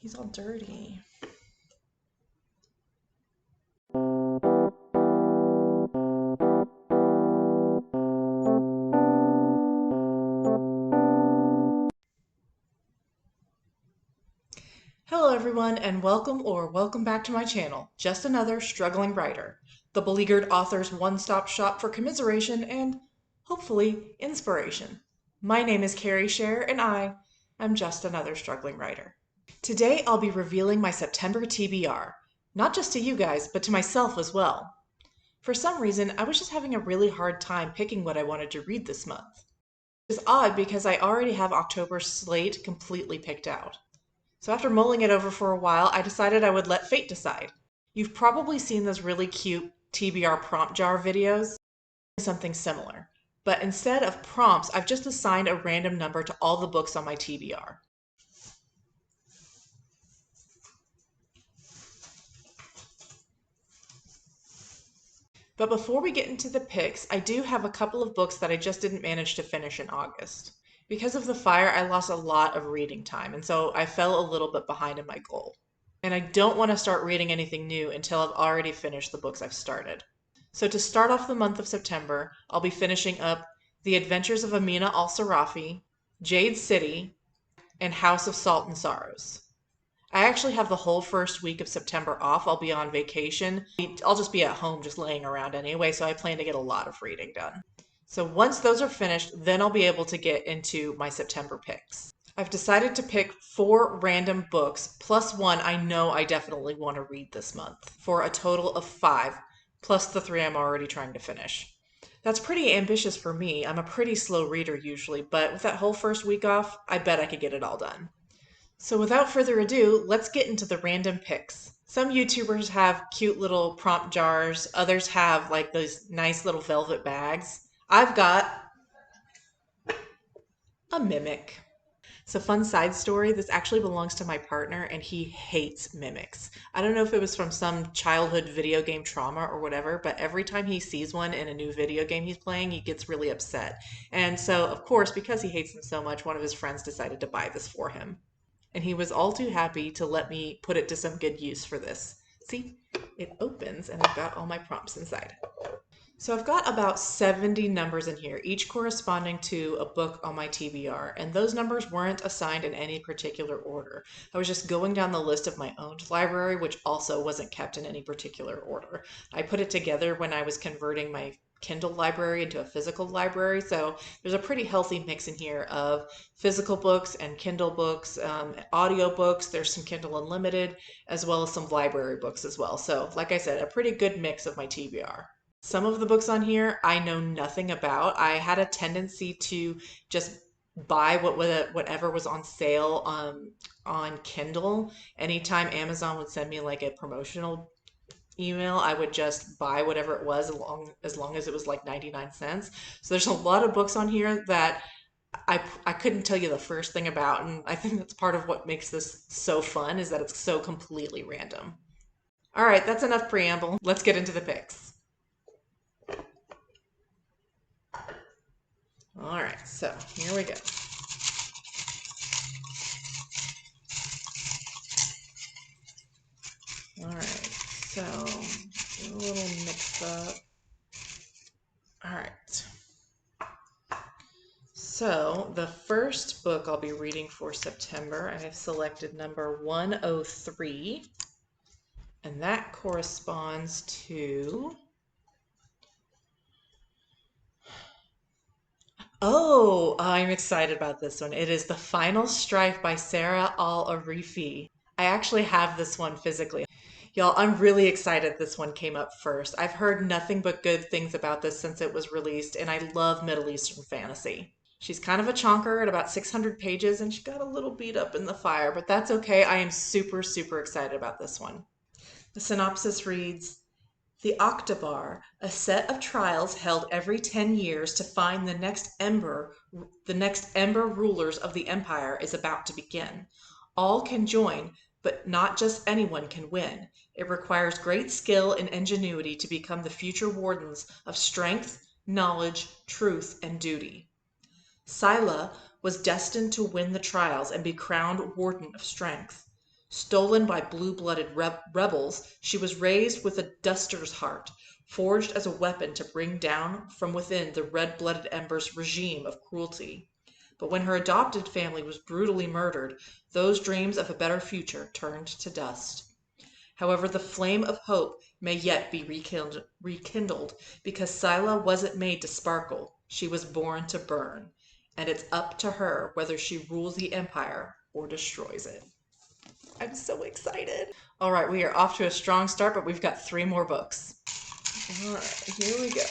He's all dirty. Hello everyone and welcome back to my channel, Just Another Struggling Writer, the beleaguered author's one-stop shop for commiseration and, hopefully, inspiration. My name is Carrie Scher and I am just another struggling writer. Today I'll be revealing my September TBR, not just to you guys, but to myself as well. For some reason, I was just having a really hard time picking what I wanted to read this month. It's odd because I already have October's slate completely picked out. So after mulling it over for a while, I decided I would let fate decide. You've probably seen those really cute TBR Prompt Jar videos, something similar. But instead of prompts, I've just assigned a random number to all the books on my TBR. But before we get into the picks, I do have a couple of books that I just didn't manage to finish in August. Because of the fire, I lost a lot of reading time, and so I fell a little bit behind in my goal. And I don't want to start reading anything new until I've already finished the books I've started. So to start off the month of September, I'll be finishing up The Adventures of Amina al-Sarafi, Jade City, and House of Salt and Sorrows. I actually have the whole first week of September off. I'll be on vacation. I'll just be at home just laying around anyway, so I plan to get a lot of reading done. So once those are finished, then I'll be able to get into my September picks. I've decided to pick 4 random books plus one I know I definitely want to read this month for a total of 5, plus the 3 I'm already trying to finish. That's pretty ambitious for me. I'm a pretty slow reader usually, but with that whole first week off, I bet I could get it all done. So without further ado, let's get into the random picks. Some YouTubers have cute little prompt jars. Others have like those nice little velvet bags. I've got a mimic. So fun side story, this actually belongs to my partner and he hates mimics. I don't know if it was from some childhood video game trauma or whatever, but every time he sees one in a new video game he's playing, he gets really upset. And so, of course, because he hates them so much, one of his friends decided to buy this for him. And he was all too happy to let me put it to some good use for this. See, it opens and I've got all my prompts inside. So I've got about 70 numbers in here, each corresponding to a book on my TBR, and those numbers weren't assigned in any particular order. I was just going down the list of my owned library, which also wasn't kept in any particular order. I put it together when I was converting my Kindle library into a physical library, so there's a pretty healthy mix in here of physical books and Kindle books, audio books, there's some Kindle Unlimited, as well as some library books as well. So like I said, a pretty good mix of my TBR. Some of the books on here I know nothing about. I had a tendency to just buy whatever was on sale on Kindle. Anytime Amazon would send me like a promotional email, I would just buy whatever it was as long as it was like 99 cents. So there's a lot of books on here that I couldn't tell you the first thing about, and I think that's part of what makes this so fun is that it's so completely random. All right, that's enough preamble. Let's get into the picks. All right, so here we go. All right, so a little mixed up. All right. So the first book I'll be reading for September, I have selected number 103, and that corresponds to... Oh, I'm excited about this one. It is The Final Strife by Sarah Al-Arifi. I actually have this one physically. Y'all, I'm really excited this one came up first. I've heard nothing but good things about this since it was released, and I love Middle Eastern fantasy. She's kind of a chonker at about 600 pages, and she got a little beat up in the fire, but that's okay. I am super, super excited about this one. The synopsis reads, The Octobar, a set of trials held every 10 years to find the next ember rulers of the empire is about to begin. All can join, but not just anyone can win. It requires great skill and ingenuity to become the future wardens of strength, knowledge, truth, and duty. Scylla was destined to win the trials and be crowned warden of strength. Stolen by blue-blooded rebels, she was raised with a duster's heart, forged as a weapon to bring down from within the red-blooded Ember's regime of cruelty. But when her adopted family was brutally murdered, those dreams of a better future turned to dust. However, the flame of hope may yet be rekindled, because Scylla wasn't made to sparkle, she was born to burn, and it's up to her whether she rules the empire or destroys it. I'm so excited. All right, we are off to a strong start, but we've got 3 more books. All right, here we go.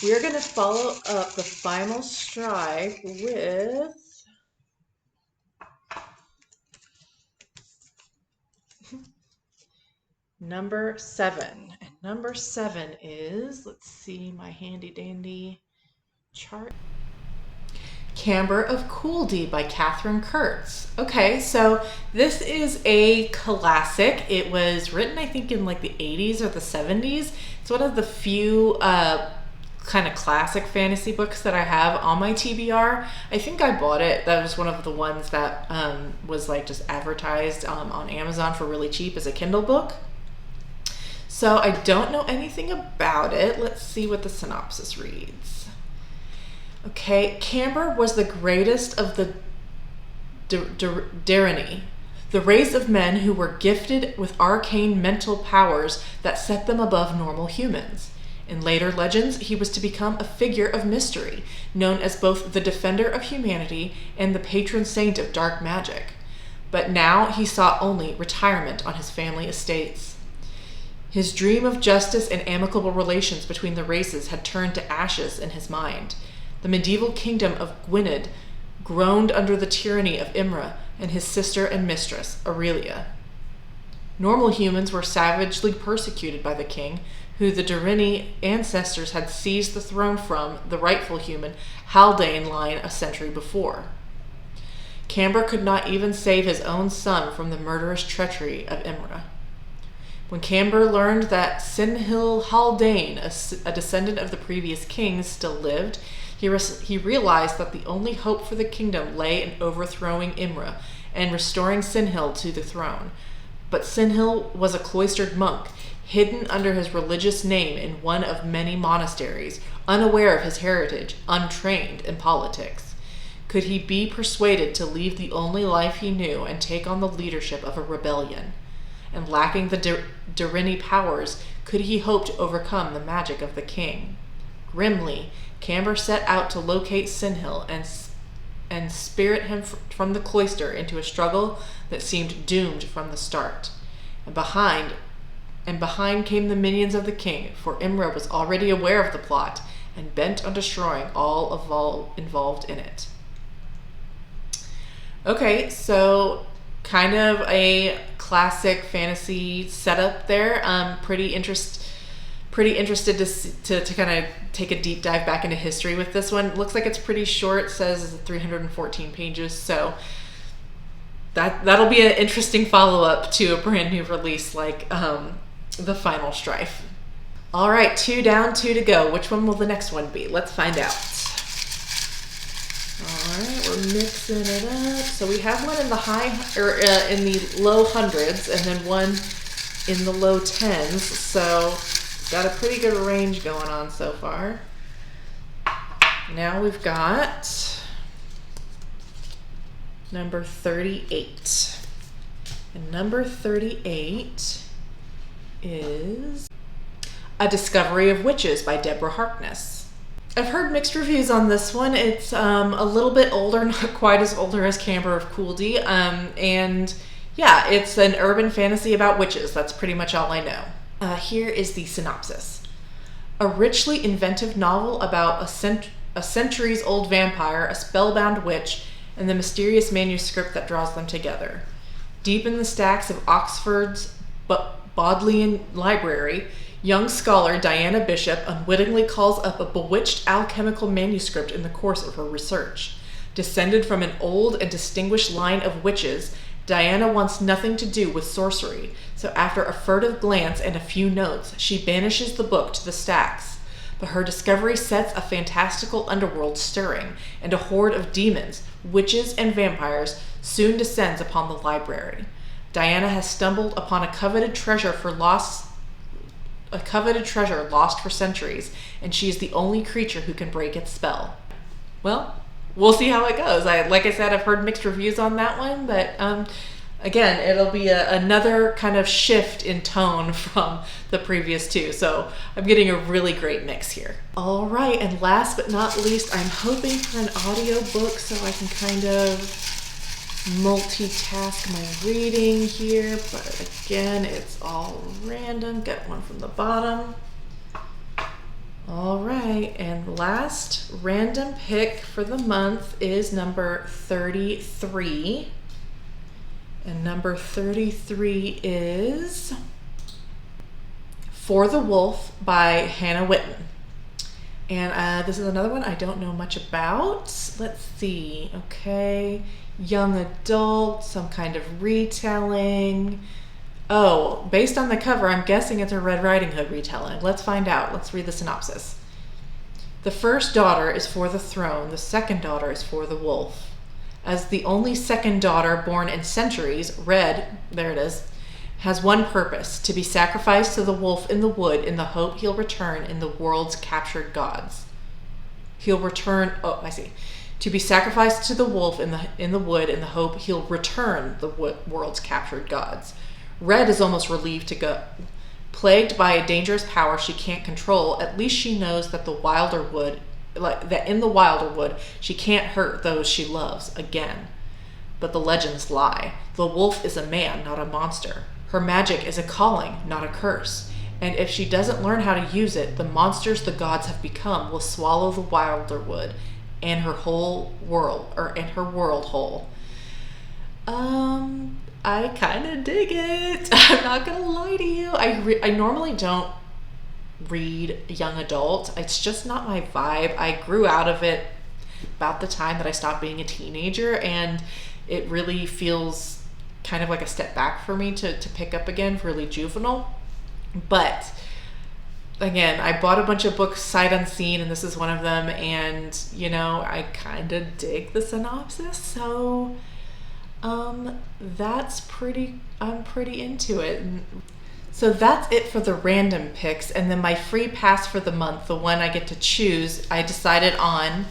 We are going to follow up the final strike with number 7. And number 7 is, let's see my handy dandy chart. Camber of Cooldy by Katherine Kurtz. Okay, so this is a classic. It was written, I think, in like the 80s or the 70s. It's one of the few kind of classic fantasy books that I have on my TBR. I think I bought it. That was one of the ones that was like just advertised on Amazon for really cheap as a Kindle book. So I don't know anything about it. Let's see what the synopsis reads. Okay, Camber was the greatest of the Darini, the race of men who were gifted with arcane mental powers that set them above normal humans. In later legends, he was to become a figure of mystery, known as both the defender of humanity and the patron saint of dark magic. But now he sought only retirement on his family estates. His dream of justice and amicable relations between the races had turned to ashes in his mind. The medieval kingdom of Gwynedd groaned under the tyranny of Imra and his sister and mistress, Aurelia. Normal humans were savagely persecuted by the king, who the Darini ancestors had seized the throne from the rightful human Haldane line a century before. Camber could not even save his own son from the murderous treachery of Imra. When Camber learned that Sinhil Haldane, a descendant of the previous kings, still lived, he realized that the only hope for the kingdom lay in overthrowing Imra and restoring Sinhil to the throne. But Sinhil was a cloistered monk, hidden under his religious name in one of many monasteries, unaware of his heritage, untrained in politics. Could he be persuaded to leave the only life he knew and take on the leadership of a rebellion? And lacking the Darini powers, could he hope to overcome the magic of the king? Grimly, Camber set out to locate Sinhil and spirit him from the cloister into a struggle that seemed doomed from the start. And behind came the minions of the king, for Imra was already aware of the plot and bent on destroying all involved in it. Okay, so kind of a classic fantasy setup there. Pretty interested to kind of take a deep dive back into history with this one. Looks like it's pretty short. It says 314 pages, so that'll be an interesting follow-up to a brand new release like The Final Strife. All right, 2 down, 2 to go. Which one will the next one be? Let's find out. All right, we're mixing it up. So we have one in the in the low hundreds, and then one in the low tens. So got a pretty good range going on so far. Now we've got number 38. And number 38 is A Discovery of Witches by Deborah Harkness. I've heard mixed reviews on this one. It's a little bit older, not quite as older as Camber of Cooldy. And yeah, it's an urban fantasy about witches. That's pretty much all I know. Here is the synopsis. A richly inventive novel about a centuries-old vampire, a spellbound witch, and the mysterious manuscript that draws them together. Deep in the stacks of Oxford's Bodleian Library, young scholar Diana Bishop unwittingly calls up a bewitched alchemical manuscript in the course of her research. Descended from an old and distinguished line of witches, Diana wants nothing to do with sorcery, so after a furtive glance and a few notes, she banishes the book to the stacks. but her discovery sets a fantastical underworld stirring, and a horde of demons, witches, and vampires soon descends upon the library. Diana has stumbled upon a coveted treasure lost for centuries, and she is the only creature who can break its spell. Well, we'll see how it goes. Like I said, I've heard mixed reviews on that one, but again, it'll be another kind of shift in tone from the previous two. So I'm getting a really great mix here. All right, and last but not least, I'm hoping for an audiobook so I can kind of multitask my reading here. But again, it's all random. Get one from the bottom. All right, and last random pick for the month is number 33. And number 33 is For the Wolf by Hannah Whitten. And this is another one I don't know much about. Let's see. Okay, young adult, some kind of retelling. Oh, based on the cover, I'm guessing it's a Red Riding Hood retelling. Let's find out. Let's read the synopsis. The first daughter is for the throne. The second daughter is for the wolf. As the only second daughter born in centuries, Red, there it is, has one purpose: to be sacrificed to the wolf in the wood in the hope he'll return in the world's captured gods. To be sacrificed to the wolf in the wood in the hope he'll return the world's captured gods. Red is almost relieved to go. Plagued by a dangerous power she can't control, at least she knows that in the wilder wood she can't hurt those she loves again. But the legends lie. The wolf is a man, not a monster. Her magic is a calling, not a curse. And if she doesn't learn how to use it, the monsters the gods have become will swallow the wilder wood and her world whole. I kind of dig it. I'm not gonna lie to you. I normally don't read young adult. It's just not my vibe. I grew out of it about the time that I stopped being a teenager, and it really feels kind of like a step back for me to pick up again, really juvenile. But again, I bought a bunch of books sight unseen, and this is one of them, and I kind of dig the synopsis, so I'm pretty into it. So that's it for the random picks, and then my free pass for the month, the one I get to choose, I decided on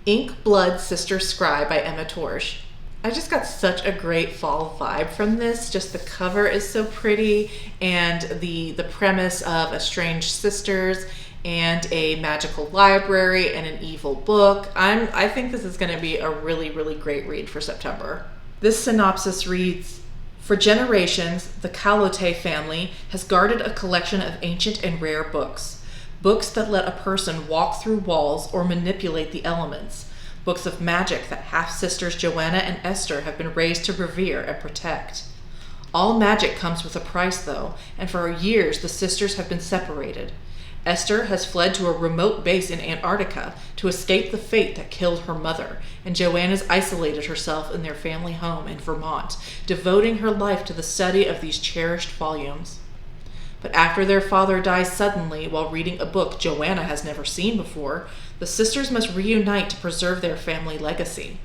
Ink Blood Sister Scry by Emma Torsch. I just got such a great fall vibe from this. Just the cover is so pretty, and the premise of estranged sisters and a magical library and an evil book. I think this is going to be a really, really great read for September. This synopsis reads, for generations, the Calote family has guarded a collection of ancient and rare books. Books that let a person walk through walls or manipulate the elements. Books of magic that half-sisters Joanna and Esther have been raised to revere and protect. All magic comes with a price, though, and for years the sisters have been separated. Esther has fled to a remote base in Antarctica to escape the fate that killed her mother, and Joanna's isolated herself in their family home in Vermont, devoting her life to the study of these cherished volumes. But after their father dies suddenly while reading a book Joanna has never seen before, the sisters must reunite to preserve their family legacy.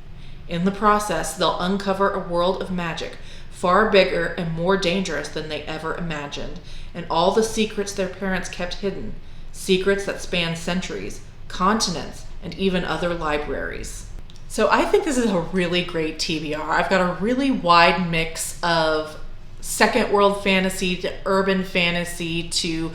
In the process, they'll uncover a world of magic far bigger and more dangerous than they ever imagined, and all the secrets their parents kept hidden. Secrets that span centuries, continents, and even other libraries. So I think this is a really great TBR. I've got a really wide mix of second world fantasy to urban fantasy to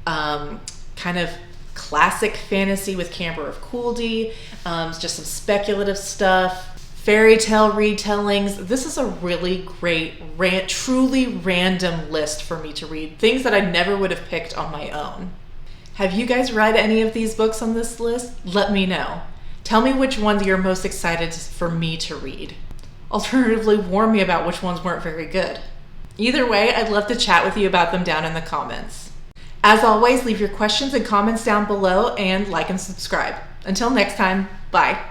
kind of classic fantasy with Camber of Coolty, just some speculative stuff, fairy tale retellings. This is a really great, truly random list for me to read. Things that I never would have picked on my own. Have you guys read any of these books on this list? Let me know. Tell me which ones you're most excited for me to read. Alternatively, warn me about which ones weren't very good. Either way, I'd love to chat with you about them down in the comments. As always, leave your questions and comments down below, and like and subscribe. Until next time, bye.